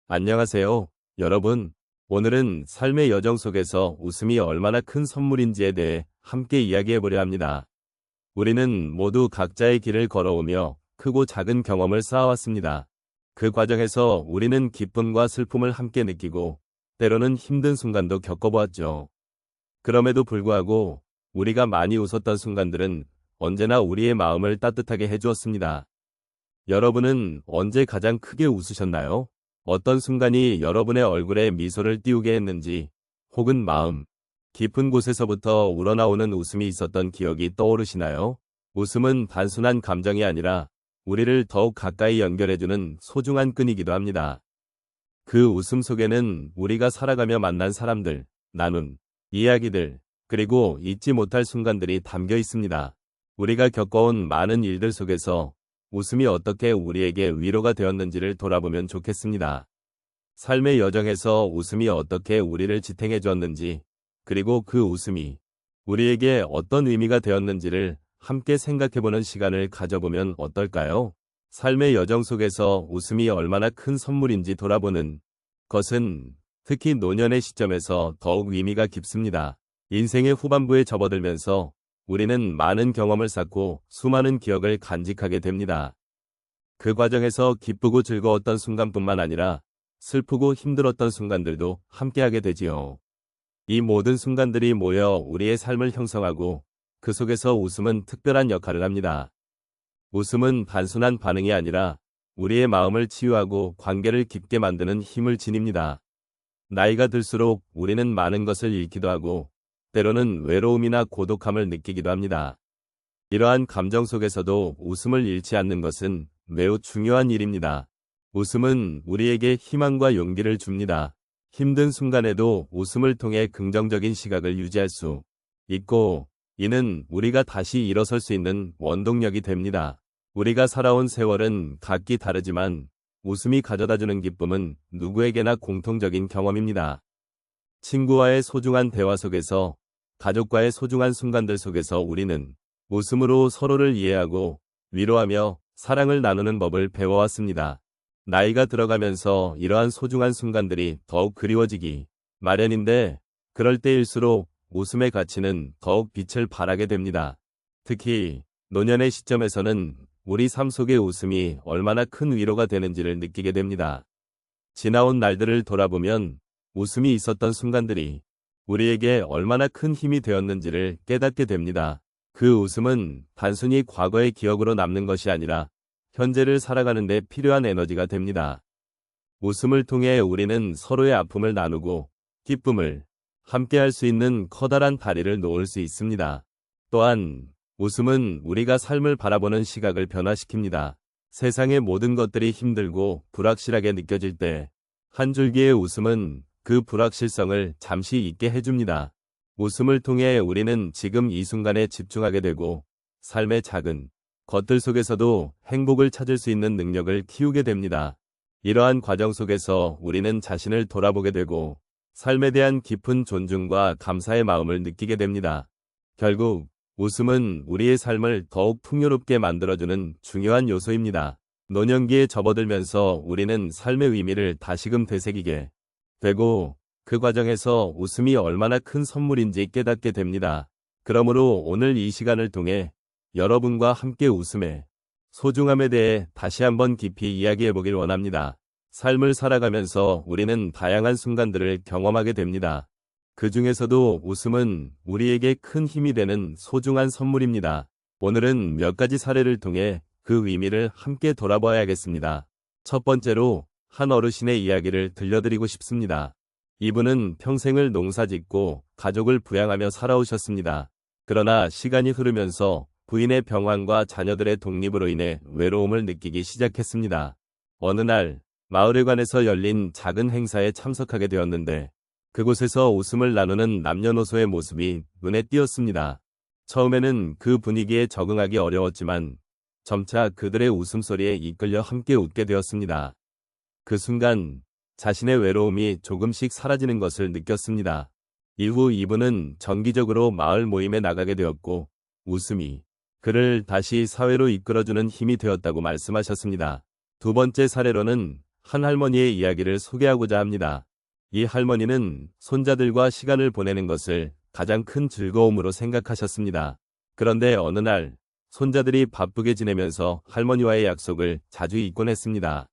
안녕하세요, 여러분. 오늘은 삶의 여정 속에서 웃음이 얼마나 큰 선물인지에 대해 함께 이야기해 보려 합니다. 우리는 모두 각자의 길을 걸어오며 크고 작은 경험을 쌓아왔습니다. 그 과정에서 우리는 기쁨과 슬픔을 함께 느끼고 때로는 힘든 순간도 겪어보았죠. 그럼에도 불구하고 우리가 많이 웃었던 순간들은 언제나 우리의 마음을 따뜻하게 해주었습니다. 여러분은 언제 가장 크게 웃으셨나요? 어떤 순간이 여러분의 얼굴에 미소를 띄우게 했는지, 혹은 마음 깊은 곳에서부터 우러나오는 웃음이 있었던 기억이 떠오르시나요? 웃음은 단순한 감정이 아니라 우리를 더욱 가까이 연결해주는 소중한 끈이기도 합니다. 그 웃음 속에는 우리가 살아가며 만난 사람들, 나눈 이야기들, 그리고 잊지 못할 순간들이 담겨 있습니다. 우리가 겪어온 많은 일들 속에서 웃음이 어떻게 우리에게 위로가 되었는지를 돌아보면 좋겠습니다. 삶의 여정에서 웃음이 어떻게 우리를 지탱해 주었는지, 그리고 그 웃음이 우리에게 어떤 의미가 되었는지를 함께 생각해보는 시간을 가져보면 어떨까요? 삶의 여정 속에서 웃음이 얼마나 큰 선물인지 돌아보는 것은 특히 노년의 시점에서 더욱 의미가 깊습니다. 인생의 후반부에 접어들면서 우리는 많은 경험을 쌓고 수많은 기억을 간직하게 됩니다. 그 과정에서 기쁘고 즐거웠던 순간뿐만 아니라 슬프고 힘들었던 순간들도 함께하게 되지요. 이 모든 순간들이 모여 우리의 삶을 형성하고 그 속에서 웃음은 특별한 역할을 합니다. 웃음은 단순한 반응이 아니라 우리의 마음을 치유하고 관계를 깊게 만드는 힘을 지닙니다. 나이가 들수록 우리는 많은 것을 잃기도 하고 때로는 외로움이나 고독함을 느끼기도 합니다. 이러한 감정 속에서도 웃음을 잃지 않는 것은 매우 중요한 일입니다. 웃음은 우리에게 희망과 용기를 줍니다. 힘든 순간에도 웃음을 통해 긍정적인 시각을 유지할 수 있고, 이는 우리가 다시 일어설 수 있는 원동력이 됩니다. 우리가 살아온 세월은 각기 다르지만 웃음이 가져다주는 기쁨은 누구에게나 공통적인 경험입니다. 친구와의 소중한 대화 속에서, 가족과의 소중한 순간들 속에서 우리는 웃음으로 서로를 이해하고 위로하며 사랑을 나누는 법을 배워왔습니다. 나이가 들어가면서 이러한 소중한 순간들이 더욱 그리워지기 마련인데, 그럴 때일수록 웃음의 가치는 더욱 빛을 발하게 됩니다. 특히 노년의 시점에서는 우리 삶 속의 웃음이 얼마나 큰 위로가 되는지를 느끼게 됩니다. 지나온 날들을 돌아보면 웃음이 있었던 순간들이 우리에게 얼마나 큰 힘이 되었는지를 깨닫게 됩니다. 그 웃음은 단순히 과거의 기억으로 남는 것이 아니라 현재를 살아가는 데 필요한 에너지가 됩니다. 웃음을 통해 우리는 서로의 아픔을 나누고 기쁨을 함께할 수 있는 커다란 다리를 놓을 수 있습니다. 또한 웃음은 우리가 삶을 바라보는 시각을 변화시킵니다. 세상의 모든 것들이 힘들고 불확실하게 느껴질 때 한 줄기의 웃음은 그 불확실성을 잠시 잊게 해줍니다. 웃음을 통해 우리는 지금 이 순간에 집중하게 되고 삶의 작은 것들 속에서도 행복을 찾을 수 있는 능력을 키우게 됩니다. 이러한 과정 속에서 우리는 자신을 돌아보게 되고 삶에 대한 깊은 존중과 감사의 마음을 느끼게 됩니다. 결국 웃음은 우리의 삶을 더욱 풍요롭게 만들어주는 중요한 요소입니다. 노년기에 접어들면서 우리는 삶의 의미를 다시금 되새기게 되고 그 과정에서 웃음이 얼마나 큰 선물인지 깨닫게 됩니다. 그러므로 오늘 이 시간을 통해 여러분과 함께 웃음의 소중함에 대해 다시 한번 깊이 이야기해 보길 원합니다. 삶을 살아가면서 우리는 다양한 순간들을 경험하게 됩니다. 그 중에서도 웃음은 우리에게 큰 힘이 되는 소중한 선물입니다. 오늘은 몇 가지 사례를 통해 그 의미를 함께 돌아봐야겠습니다. 첫 번째로 한 어르신의 이야기를 들려드리고 싶습니다. 이분은 평생을 농사짓고 가족을 부양하며 살아오셨습니다. 그러나 시간이 흐르면서 부인의 병환과 자녀들의 독립으로 인해 외로움을 느끼기 시작했습니다. 어느 날 마을에 관해서 열린 작은 행사에 참석하게 되었는데 그곳에서 웃음을 나누는 남녀노소의 모습이 눈에 띄었습니다. 처음에는 그 분위기에 적응하기 어려웠지만 점차 그들의 웃음소리에 이끌려 함께 웃게 되었습니다. 그 순간 자신의 외로움이 조금씩 사라지는 것을 느꼈습니다. 이후 이분은 정기적으로 마을 모임에 나가게 되었고 웃음이 그를 다시 사회로 이끌어주는 힘이 되었다고 말씀하셨습니다. 두 번째 사례로는 한 할머니의 이야기를 소개하고자 합니다. 이 할머니는 손자들과 시간을 보내는 것을 가장 큰 즐거움으로 생각하셨습니다. 그런데 어느 날 손자들이 바쁘게 지내면서 할머니와의 약속을 자주 잊곤 했습니다.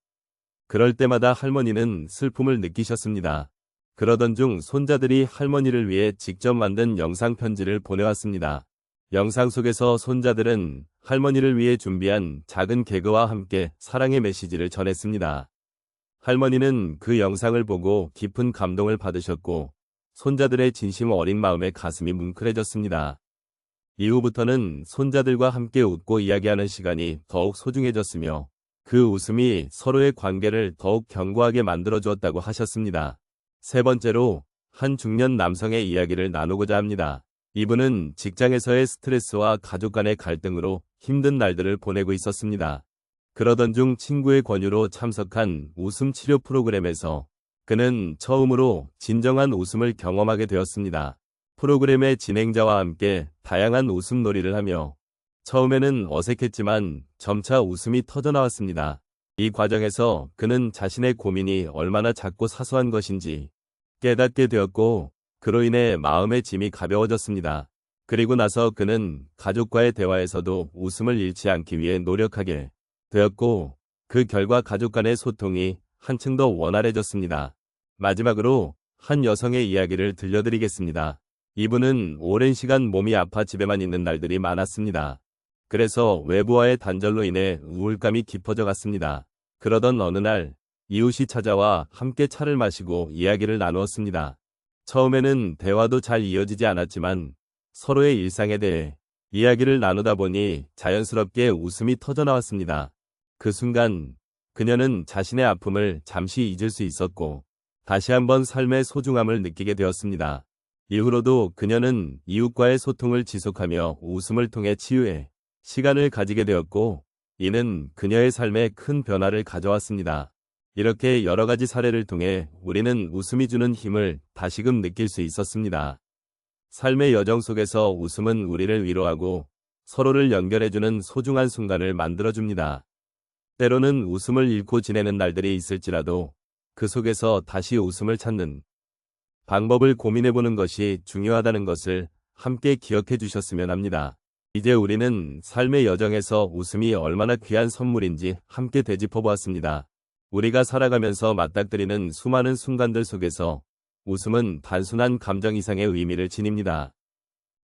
그럴 때마다 할머니는 슬픔을 느끼셨습니다. 그러던 중 손자들이 할머니를 위해 직접 만든 영상 편지를 보내왔습니다. 영상 속에서 손자들은 할머니를 위해 준비한 작은 개그와 함께 사랑의 메시지를 전했습니다. 할머니는 그 영상을 보고 깊은 감동을 받으셨고 손자들의 진심 어린 마음에 가슴이 뭉클해졌습니다. 이후부터는 손자들과 함께 웃고 이야기하는 시간이 더욱 소중해졌으며 그 웃음이 서로의 관계를 더욱 견고하게 만들어주었다고 하셨습니다. 세 번째로 한 중년 남성의 이야기를 나누고자 합니다. 이분은 직장에서의 스트레스와 가족 간의 갈등으로 힘든 날들을 보내고 있었습니다. 그러던 중 친구의 권유로 참석한 웃음 치료 프로그램에서 그는 처음으로 진정한 웃음을 경험하게 되었습니다. 프로그램의 진행자와 함께 다양한 웃음 놀이를 하며 처음에는 어색했지만 점차 웃음이 터져나왔습니다. 이 과정에서 그는 자신의 고민이 얼마나 작고 사소한 것인지 깨닫게 되었고 그로 인해 마음의 짐이 가벼워졌습니다. 그리고 나서 그는 가족과의 대화에서도 웃음을 잃지 않기 위해 노력하게 되었고 그 결과 가족 간의 소통이 한층 더 원활해졌습니다. 마지막으로 한 여성의 이야기를 들려드리겠습니다. 이분은 오랜 시간 몸이 아파 집에만 있는 날들이 많았습니다. 그래서 외부와의 단절로 인해 우울감이 깊어져 갔습니다. 그러던 어느 날 이웃이 찾아와 함께 차를 마시고 이야기를 나누었습니다. 처음에는 대화도 잘 이어지지 않았지만 서로의 일상에 대해 이야기를 나누다 보니 자연스럽게 웃음이 터져나왔습니다. 그 순간 그녀는 자신의 아픔을 잠시 잊을 수 있었고 다시 한번 삶의 소중함을 느끼게 되었습니다. 이후로도 그녀는 이웃과의 소통을 지속하며 웃음을 통해 치유해 시간을 가지게 되었고 이는 그녀의 삶에 큰 변화를 가져왔습니다. 이렇게 여러 가지 사례를 통해 우리는 웃음이 주는 힘을 다시금 느낄 수 있었습니다. 삶의 여정 속에서 웃음은 우리를 위로하고 서로를 연결해주는 소중한 순간을 만들어줍니다. 때로는 웃음을 잃고 지내는 날들이 있을지라도 그 속에서 다시 웃음을 찾는 방법을 고민해보는 것이 중요하다는 것을 함께 기억해 주셨으면 합니다. 이제 우리는 삶의 여정에서 웃음이 얼마나 귀한 선물인지 함께 되짚어 보았습니다. 우리가 살아가면서 맞닥뜨리는 수많은 순간들 속에서 웃음은 단순한 감정 이상의 의미를 지닙니다.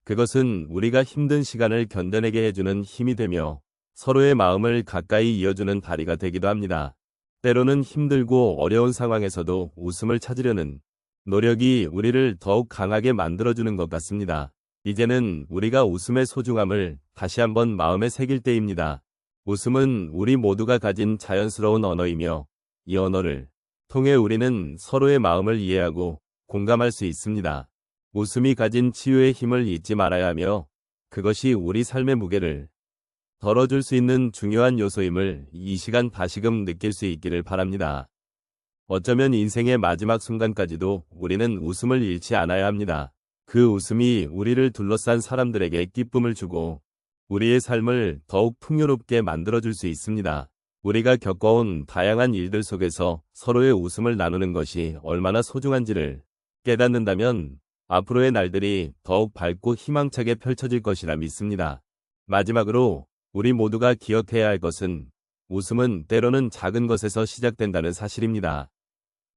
그것은 우리가 힘든 시간을 견뎌내게 해주는 힘이 되며 서로의 마음을 가까이 이어주는 다리가 되기도 합니다. 때로는 힘들고 어려운 상황에서도 웃음을 찾으려는 노력이 우리를 더욱 강하게 만들어주는 것 같습니다. 이제는 우리가 웃음의 소중함을 다시 한번 마음에 새길 때입니다. 웃음은 우리 모두가 가진 자연스러운 언어이며 이 언어를 통해 우리는 서로의 마음을 이해하고 공감할 수 있습니다. 웃음이 가진 치유의 힘을 잊지 말아야 하며 그것이 우리 삶의 무게를 덜어줄 수 있는 중요한 요소임을 이 시간 다시금 느낄 수 있기를 바랍니다. 어쩌면 인생의 마지막 순간까지도 우리는 웃음을 잃지 않아야 합니다. 그 웃음이 우리를 둘러싼 사람들에게 기쁨을 주고 우리의 삶을 더욱 풍요롭게 만들어줄 수 있습니다. 우리가 겪어온 다양한 일들 속에서 서로의 웃음을 나누는 것이 얼마나 소중한지를 깨닫는다면 앞으로의 날들이 더욱 밝고 희망차게 펼쳐질 것이라 믿습니다. 마지막으로 우리 모두가 기억해야 할 것은 웃음은 때로는 작은 것에서 시작된다는 사실입니다.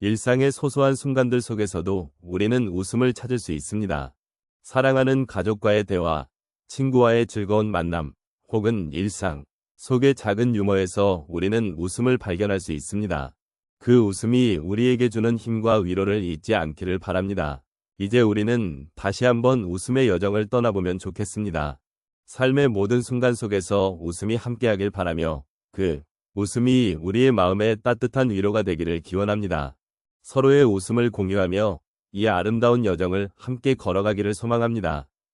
일상의 소소한 순간들 속에서도 우리는 웃음을 찾을 수 있습니다. 사랑하는 가족과의 대화, 친구와의 즐거운 만남, 혹은 일상 속의 작은 유머에서 우리는 웃음을 발견할 수 있습니다. 그 웃음이 우리에게 주는 힘과 위로를 잊지 않기를 바랍니다. 이제 우리는 다시 한번 웃음의 여정을 떠나보면 좋겠습니다. 삶의 모든 순간 속에서 웃음이 함께하길 바라며 그 웃음이 우리의 마음에 따뜻한 위로가 되기를 기원합니다. 서로의 웃음을 공유하며 이 아름다운 여정을 함께 걸어가기를 소망합니다.